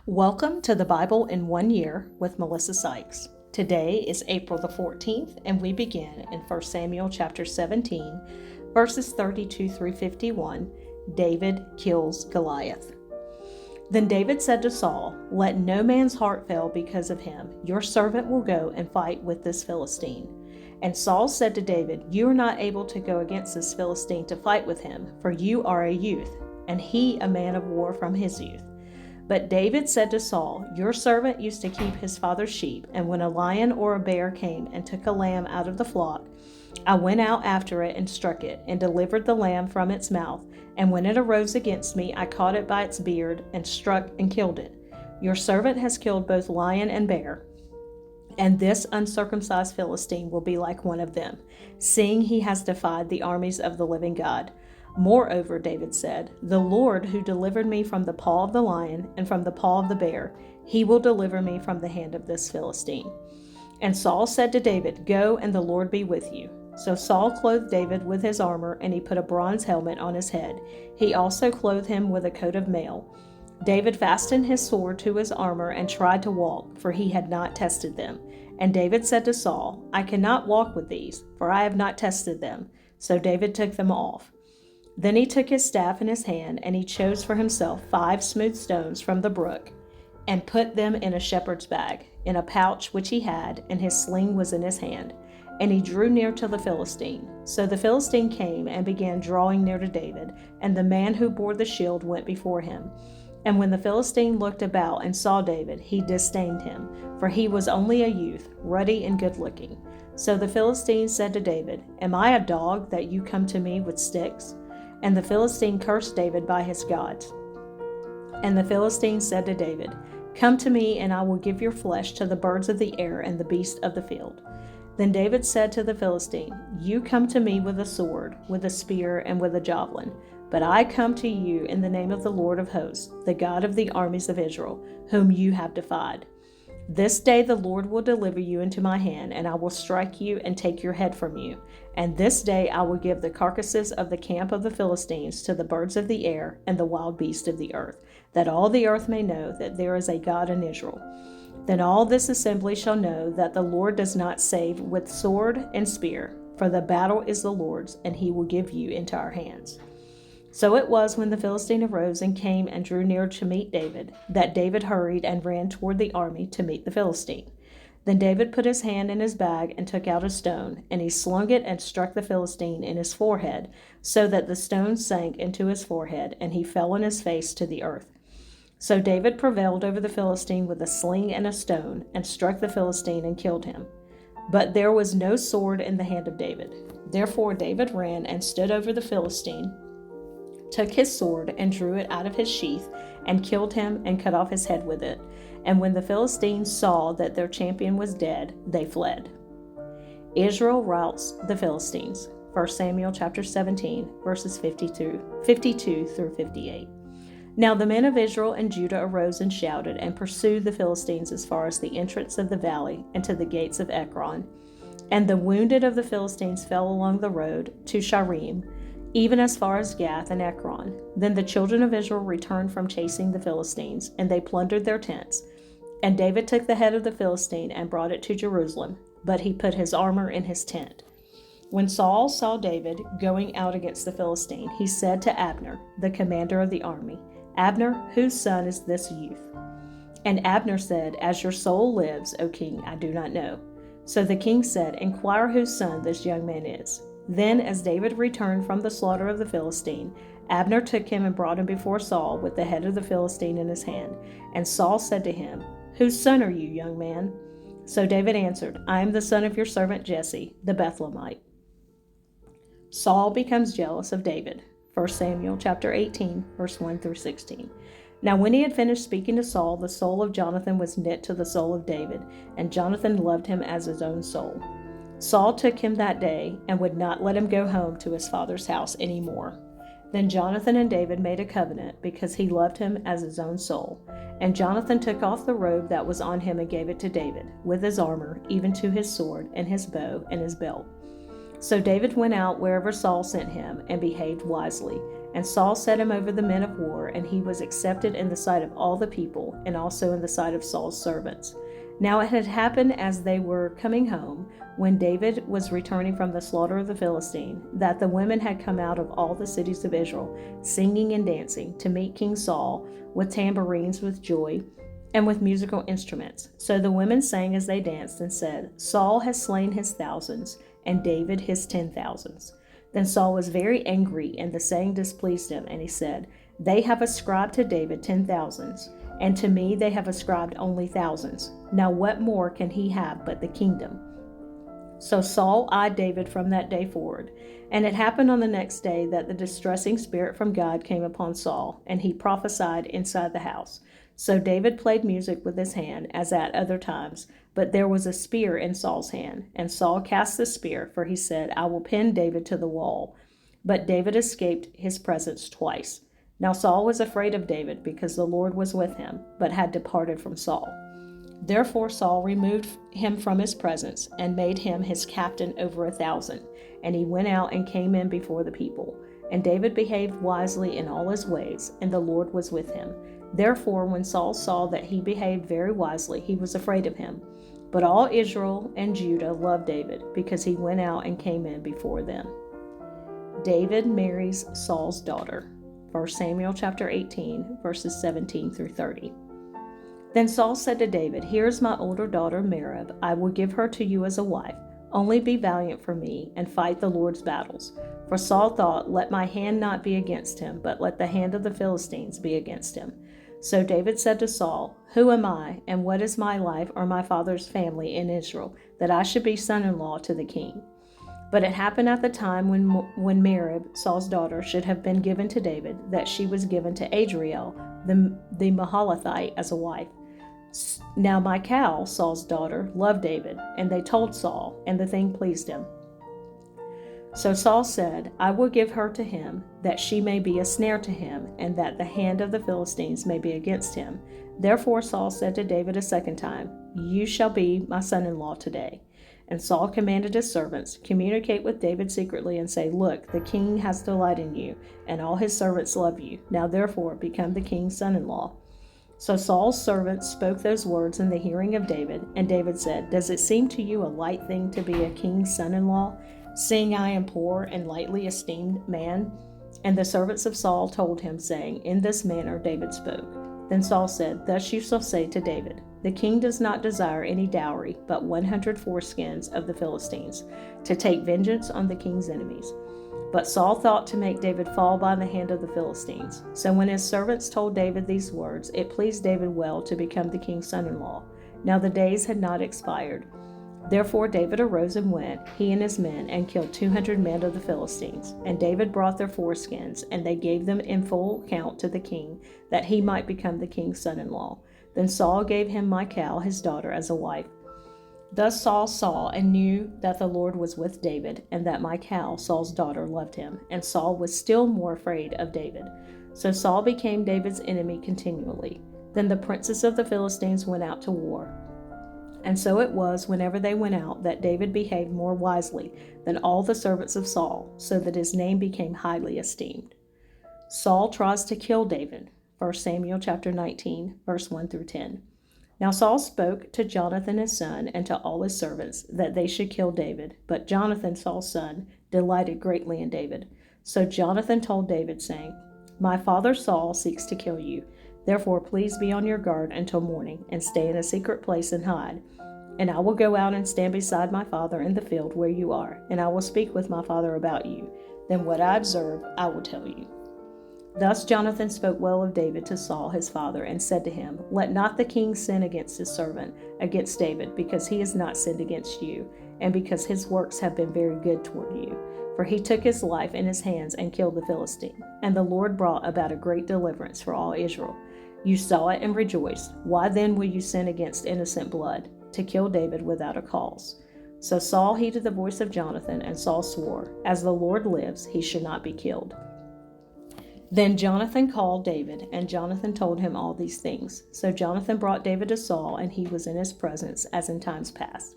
Welcome to the Bible in 1 Year with Melissa Sykes. Today is April the 14th, and we begin in 1 Samuel chapter 17, verses 32 through 51. David kills Goliath. Then David said to Saul, "Let no man's heart fail because of him. Your servant will go and fight with this Philistine." And Saul said to David, "You are not able to go against this Philistine to fight with him, for you are a youth, and he a man of war from his youth." But David said to Saul, "Your servant used to keep his father's sheep, and when a lion or a bear came and took a lamb out of the flock, I went out after it and struck it, and delivered the lamb from its mouth. And when it arose against me, I caught it by its beard, and struck and killed it. Your servant has killed both lion and bear, and this uncircumcised Philistine will be like one of them, seeing he has defied the armies of the living God. Moreover, David said, the Lord who delivered me from the paw of the lion and from the paw of the bear, he will deliver me from the hand of this Philistine." And Saul said to David, "Go, and the Lord be with you." So Saul clothed David with his armor, and he put a bronze helmet on his head. He also clothed him with a coat of mail. David fastened his sword to his armor and tried to walk, for he had not tested them. And David said to Saul, "I cannot walk with these, for I have not tested them." So David took them off. Then he took his staff in his hand, and he chose for himself 5 smooth stones from the brook, and put them in a shepherd's bag, in a pouch which he had, and his sling was in his hand. And he drew near to the Philistine. So the Philistine came and began drawing near to David, and the man who bore the shield went before him. And when the Philistine looked about and saw David, he disdained him, for he was only a youth, ruddy and good-looking. So the Philistine said to David, "Am I a dog that you come to me with sticks?" And the Philistine cursed David by his gods. And the Philistine said to David, "Come to me, and I will give your flesh to the birds of the air and the beasts of the field." Then David said to the Philistine, "You come to me with a sword, with a spear, and with a javelin, but I come to you in the name of the Lord of hosts, the God of the armies of Israel, whom you have defied. This day the Lord will deliver you into my hand, and I will strike you and take your head from you. And this day I will give the carcasses of the camp of the Philistines to the birds of the air and the wild beasts of the earth, that all the earth may know that there is a God in Israel. Then all this assembly shall know that the Lord does not save with sword and spear, for the battle is the Lord's, and he will give you into our hands." So it was when the Philistine arose and came and drew near to meet David, that David hurried and ran toward the army to meet the Philistine. Then David put his hand in his bag and took out a stone, and he slung it and struck the Philistine in his forehead, so that the stone sank into his forehead, and he fell on his face to the earth. So David prevailed over the Philistine with a sling and a stone, and struck the Philistine and killed him. But there was no sword in the hand of David. Therefore David ran and stood over the Philistine, took his sword and drew it out of his sheath, and killed him and cut off his head with it. And when the Philistines saw that their champion was dead, they fled. Israel routs the Philistines. 1 Samuel chapter 17, verses 52 through 58. Now the men of Israel and Judah arose and shouted, and pursued the Philistines as far as the entrance of the valley and to the gates of Ekron. And the wounded of the Philistines fell along the road to Sharim, even as far as Gath and Ekron. Then the children of Israel returned from chasing the Philistines, and they plundered their tents. And David took the head of the Philistine and brought it to Jerusalem, but he put his armor in his tent. When Saul saw David going out against the Philistine, he said to Abner, the commander of the army, "Abner, whose son is this youth?" And Abner said, "As your soul lives, O king, I do not know." So the king said, "Inquire whose son this young man is." Then, as David returned from the slaughter of the Philistine, Abner took him and brought him before Saul with the head of the Philistine in his hand. And Saul said to him, "Whose son are you, young man?" So David answered, "I am the son of your servant Jesse, the Bethlehemite." Saul becomes jealous of David. 1 Samuel chapter 18, verse 1 through 16. Now when he had finished speaking to Saul, the soul of Jonathan was knit to the soul of David, and Jonathan loved him as his own soul. Saul took him that day, and would not let him go home to his father's house any more. Then Jonathan and David made a covenant, because he loved him as his own soul. And Jonathan took off the robe that was on him and gave it to David, with his armor, even to his sword, and his bow, and his belt. So David went out wherever Saul sent him, and behaved wisely. And Saul set him over the men of war, and he was accepted in the sight of all the people, and also in the sight of Saul's servants. Now it had happened as they were coming home, when David was returning from the slaughter of the Philistine, that the women had come out of all the cities of Israel, singing and dancing, to meet King Saul, with tambourines, with joy, and with musical instruments. So the women sang as they danced, and said, Saul has slain his thousands, and David his 10,000s. Then Saul was very angry, and the saying displeased him, and he said, They have ascribed to David 10,000s, and to me they have ascribed only thousands. Now what more can he have but the kingdom? So Saul eyed David from that day forward. And it happened on the next day that the distressing spirit from God came upon Saul, and he prophesied inside the house. So David played music with his hand, as at other times, but there was a spear in Saul's hand. And Saul cast the spear, for he said, I will pin David to the wall. But David escaped his presence twice. Now Saul was afraid of David, because the Lord was with him, but had departed from Saul. Therefore Saul removed him from his presence, and made him his captain over 1,000. And he went out and came in before the people. And David behaved wisely in all his ways, and the Lord was with him. Therefore when Saul saw that he behaved very wisely, he was afraid of him. But all Israel and Judah loved David, because he went out and came in before them. David marries Saul's daughter. 1 Samuel chapter 18, verses 17 through 30. Then Saul said to David, Here is my older daughter Merab. I will give her to you as a wife. Only be valiant for me, and fight the Lord's battles. For Saul thought, Let my hand not be against him, but let the hand of the Philistines be against him. So David said to Saul, Who am I, and what is my life or my father's family in Israel, that I should be son-in-law to the king? But it happened at the time when Merab, Saul's daughter, should have been given to David, that she was given to Adriel, the Mahalathite, as a wife. Now Michal, Saul's daughter, loved David, and they told Saul, and the thing pleased him. So Saul said, I will give her to him, that she may be a snare to him, and that the hand of the Philistines may be against him. Therefore Saul said to David a second time, You shall be my son-in-law today. And Saul commanded his servants, Communicate with David secretly, and say, Look, the king has delight in you, and all his servants love you. Now therefore become the king's son-in-law. So Saul's servants spoke those words in the hearing of David, and David said, Does it seem to you a light thing to be a king's son-in-law, seeing I am poor and lightly esteemed man? And the servants of Saul told him, saying, In this manner David spoke. Then Saul said, Thus you shall say to David, The king does not desire any dowry, but 100 foreskins of the Philistines, to take vengeance on the king's enemies. But Saul thought to make David fall by the hand of the Philistines. So when his servants told David these words, it pleased David well to become the king's son-in-law. Now the days had not expired. Therefore David arose and went, he and his men, and killed 200 men of the Philistines. And David brought their foreskins, and they gave them in full account to the king, that he might become the king's son-in-law. Then Saul gave him Michal, his daughter, as a wife. Thus Saul saw and knew that the Lord was with David, and that Michal, Saul's daughter, loved him. And Saul was still more afraid of David. So Saul became David's enemy continually. Then the princes of the Philistines went out to war. And so it was, whenever they went out, that David behaved more wisely than all the servants of Saul, so that his name became highly esteemed. Saul tries to kill David. 1 Samuel chapter 19, verse 1 through 10. Now Saul spoke to Jonathan his son and to all his servants that they should kill David. But Jonathan, Saul's son, delighted greatly in David. So Jonathan told David, saying, My father Saul seeks to kill you. Therefore please be on your guard until morning, and stay in a secret place and hide. And I will go out and stand beside my father in the field where you are, and I will speak with my father about you. Then what I observe I will tell you. Thus Jonathan spoke well of David to Saul his father, and said to him, Let not the king sin against his servant, against David, because he has not sinned against you, and because his works have been very good toward you. For he took his life in his hands and killed the Philistine. And the Lord brought about a great deliverance for all Israel. You saw it and rejoiced. Why then will you sin against innocent blood, to kill David without a cause? So Saul heeded the voice of Jonathan, and Saul swore, As the Lord lives, he should not be killed. Then Jonathan called David, and Jonathan told him all these things. So Jonathan brought David to Saul, and he was in his presence, as in times past.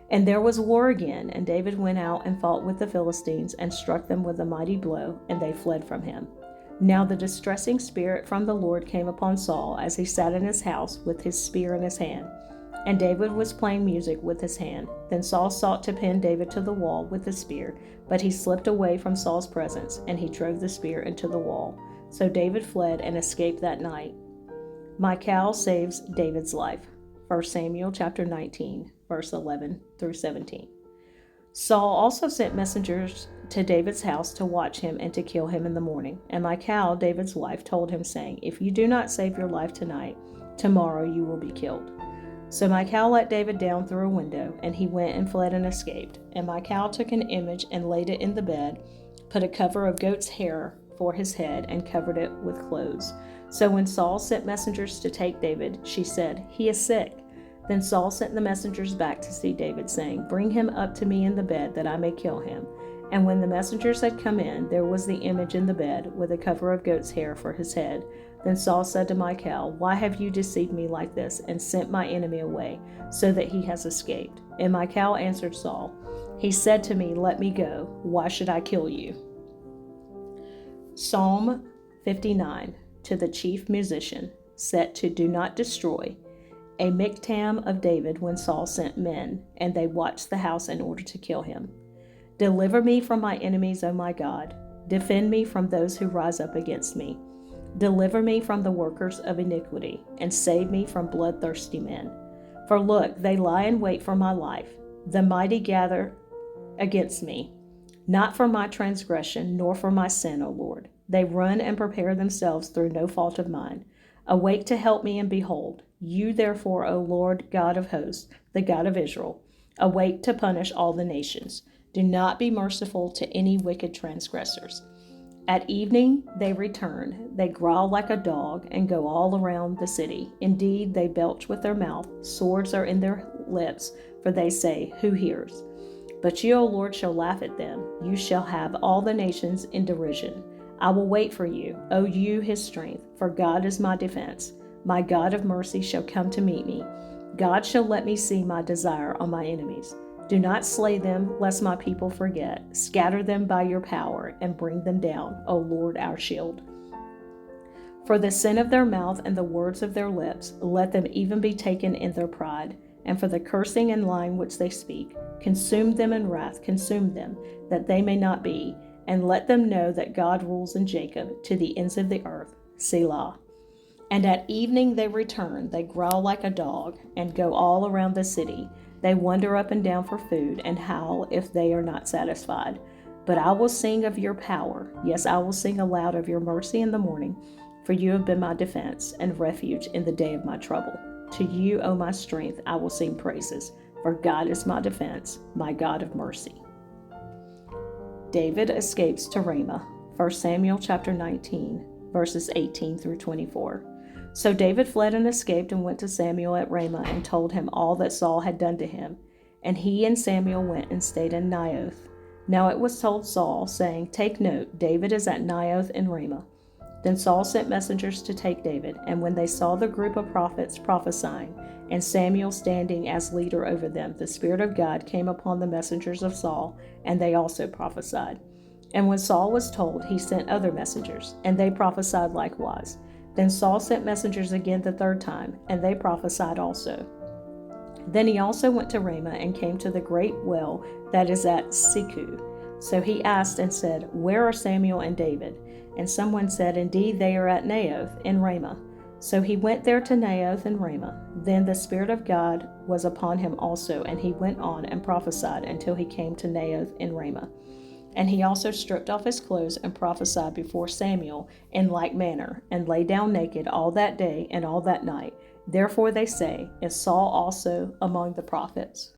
And there was war again, and David went out and fought with the Philistines, and struck them with a mighty blow, and they fled from him. Now the distressing spirit from the Lord came upon Saul as he sat in his house with his spear in his hand. And David was playing music with his hand. Then Saul sought to pin David to the wall with the spear, but he slipped away from Saul's presence, and he drove the spear into the wall. So David fled and escaped that night. Michal saves David's life. 1 Samuel chapter 19, verse 11 through 17. Saul also sent messengers to David's house to watch him and to kill him in the morning. And Michal, David's wife, told him, saying, "If you do not save your life tonight, tomorrow you will be killed." So Michal let David down through a window, and he went and fled and escaped. And Michal took an image and laid it in the bed, put a cover of goat's hair for his head, and covered it with clothes. So when Saul sent messengers to take David, she said, "He is sick." Then Saul sent the messengers back to see David, saying, "Bring him up to me in the bed, that I may kill him." And when the messengers had come in, there was the image in the bed, with a cover of goat's hair for his head. Then Saul said to Michal, "Why have you deceived me like this, and sent my enemy away, so that he has escaped?" And Michal answered Saul, "He said to me, 'Let me go. Why should I kill you?'" Psalm 59, to the chief musician, set to Do Not Destroy, a miktam of David when Saul sent men, and they watched the house in order to kill him. Deliver me from my enemies, O my God. Defend me from those who rise up against me. Deliver me from the workers of iniquity, and save me from bloodthirsty men. For look, they lie in wait for my life. The mighty gather against me, not for my transgression, nor for my sin, O Lord. They run and prepare themselves through no fault of mine. Awake to help me, and behold, you therefore, O Lord God of hosts, the God of Israel, awake to punish all the nations. Do not be merciful to any wicked transgressors. At evening they return. They growl like a dog and go all around the city. Indeed, they belch with their mouth. Swords are in their lips, for they say, "Who hears?" But you, O Lord, shall laugh at them. You shall have all the nations in derision. I will wait for you, O you, his strength, for God is my defense. My God of mercy shall come to meet me. God shall let me see my desire on my enemies. Do not slay them, lest my people forget. Scatter them by your power, and bring them down, O Lord, our shield. For the sin of their mouth and the words of their lips, let them even be taken in their pride. And for the cursing and lying which they speak, consume them in wrath, consume them, that they may not be. And let them know that God rules in Jacob to the ends of the earth. Selah. And at evening they return. They growl like a dog, and go all around the city. They wander up and down for food, and howl if they are not satisfied. But I will sing of your power. Yes, I will sing aloud of your mercy in the morning, for you have been my defense and refuge in the day of my trouble. To you, O my strength, I will sing praises, for God is my defense, my God of mercy. David escapes to Ramah. 1 Samuel chapter 19, verses 18 through 24. So David fled and escaped and went to Samuel at Ramah and told him all that Saul had done to him. And he and Samuel went and stayed in Naioth. Now it was told Saul, saying, "Take note, David is at Naioth in Ramah." Then Saul sent messengers to take David, and when they saw the group of prophets prophesying, and Samuel standing as leader over them, the Spirit of God came upon the messengers of Saul, and they also prophesied. And when Saul was told, he sent other messengers, and they prophesied likewise. Then Saul sent messengers again the third time, and they prophesied also. Then he also went to Ramah and came to the great well that is at Siku. So he asked and said, "Where are Samuel and David?" And someone said, "Indeed, they are at Naioth in Ramah." So he went there to Naioth in Ramah. Then the Spirit of God was upon him also, and he went on and prophesied until he came to Naioth in Ramah. And he also stripped off his clothes and prophesied before Samuel in like manner, and lay down naked all that day and all that night. Therefore they say, "Is Saul also among the prophets?"